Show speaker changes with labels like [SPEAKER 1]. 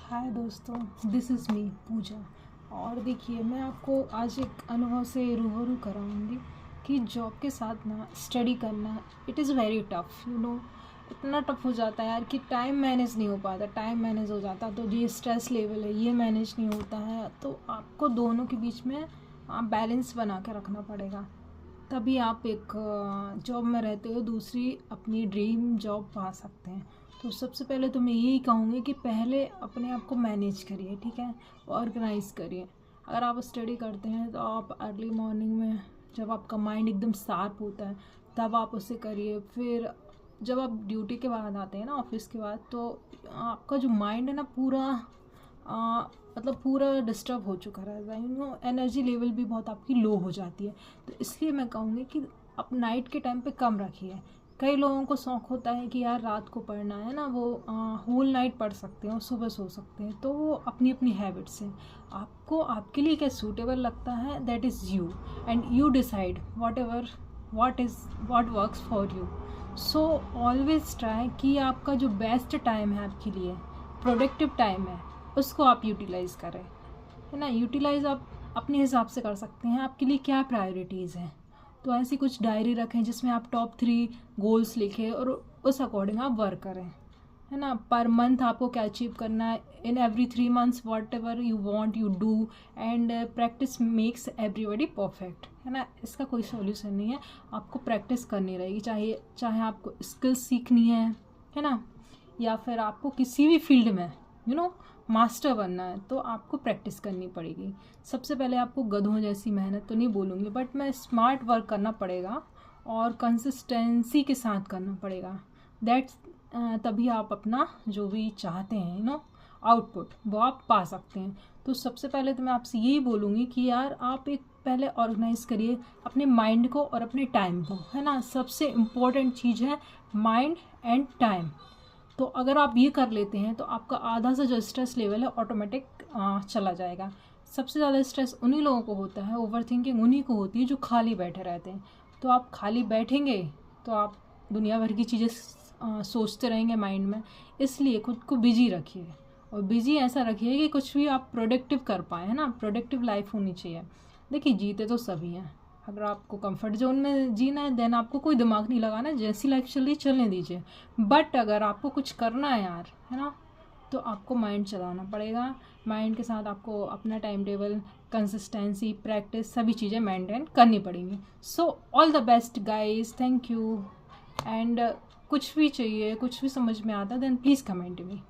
[SPEAKER 1] हाय दोस्तों, this is me पूजा। और देखिए, मैं आपको आज एक अनुभव से रूबरू कराऊंगी कि जॉब के साथ ना स्टडी करना इट इज़ वेरी टफ़। इतना टफ़ हो जाता है यार कि टाइम मैनेज नहीं हो पाता। टाइम मैनेज हो जाता तो ये स्ट्रेस लेवल है ये मैनेज नहीं होता है। तो आपको दोनों के बीच में बैलेंस बना के रखना पड़ेगा, तभी आप एक जॉब में रहते हो दूसरी अपनी ड्रीम जॉब पा सकते हैं। तो सबसे पहले तो मैं यही कहूँगी कि पहले अपने आप को मैनेज करिए, ठीक है, ऑर्गेनाइज़ करिए। अगर आप स्टडी करते हैं तो आप अर्ली मॉर्निंग में, जब आपका माइंड एकदम शार्प होता है, तब आप उसे करिए। फिर जब आप ड्यूटी के बाद आते हैं ना, ऑफिस के बाद, तो आपका जो माइंड है ना पूरा मतलब पूरा डिस्टर्ब हो चुका रहता है। एनर्जी लेवल भी बहुत आपकी लो हो जाती है। तो इसलिए मैं कहूँगी कि आप नाइट के टाइम पे कम रखिए। कई लोगों को शौक़ होता है कि यार रात को पढ़ना है ना, वो होल नाइट पढ़ सकते हैं और सुबह सो सकते हैं। तो वो अपनी अपनी हैबिट्स हैं। आपको आपके लिए क्या सूटेबल लगता है, that is you, and you decide what works for you. So always try कि आपका जो बेस्ट टाइम है आपके लिए, प्रोडक्टिव टाइम है, उसको आप यूटिलाइज़ करें, है ना। यूटिलाइज़ आप अपने हिसाब से कर सकते हैं, आपके लिए क्या प्रायोरिटीज़ हैं। तो ऐसी कुछ डायरी रखें जिसमें आप टॉप 3 गोल्स लिखें और उस अकॉर्डिंग आप वर्क करें, है ना। पर मंथ आपको क्या अचीव करना है, in every 3 months what ever you want you do, and practice makes everybody perfect, है ना। इसका कोई सोल्यूशन नहीं है, आपको प्रैक्टिस करनी रहेगी। चाहे आपको स्किल्स सीखनी है ना, या फिर आपको किसी भी फील्ड में मास्टर बनना है, तो आपको प्रैक्टिस करनी पड़ेगी। सबसे पहले आपको गधों जैसी मेहनत तो नहीं बोलूँगी, बट मैं स्मार्ट वर्क करना पड़ेगा और कंसिस्टेंसी के साथ करना पड़ेगा। दैट्स तभी आप अपना जो भी चाहते हैं आउटपुट वो आप पा सकते हैं। तो सबसे पहले तो मैं आपसे यही बोलूँगी कि यार आप एक पहले ऑर्गेनाइज़ करिए अपने माइंड को और अपने टाइम को, है ना। सबसे इम्पोर्टेंट चीज़ है माइंड एंड टाइम। तो अगर आप ये कर लेते हैं तो आपका आधा से जो स्ट्रेस लेवल है ऑटोमेटिक चला जाएगा। सबसे ज़्यादा स्ट्रेस उन्हीं लोगों को होता है, ओवर थिंकिंग उन्हीं को होती है जो खाली बैठे रहते हैं। तो आप खाली बैठेंगे तो आप दुनिया भर की चीज़ें सोचते रहेंगे माइंड में। इसलिए खुद को बिजी रखिए, और बिजी ऐसा रखिए कि कुछ भी आप प्रोडक्टिव कर पाएँ, है ना। प्रोडक्टिव लाइफ होनी चाहिए। देखिए, जीते तो सभी हैं। अगर आपको कंफर्ट जोन में जीना है देन आपको कोई दिमाग नहीं लगाना, जैसी लाइफ चल रही चलने दीजिए। बट अगर आपको कुछ करना है यार, है ना, तो आपको माइंड चलाना पड़ेगा। माइंड के साथ आपको अपना टाइम टेबल, कंसिस्टेंसी, प्रैक्टिस सभी चीज़ें मेंटेन करनी पड़ेंगी। So all the best guys, thank you. And कुछ भी चाहिए, कुछ भी समझ में आता देन प्लीज़ कमेंट मी।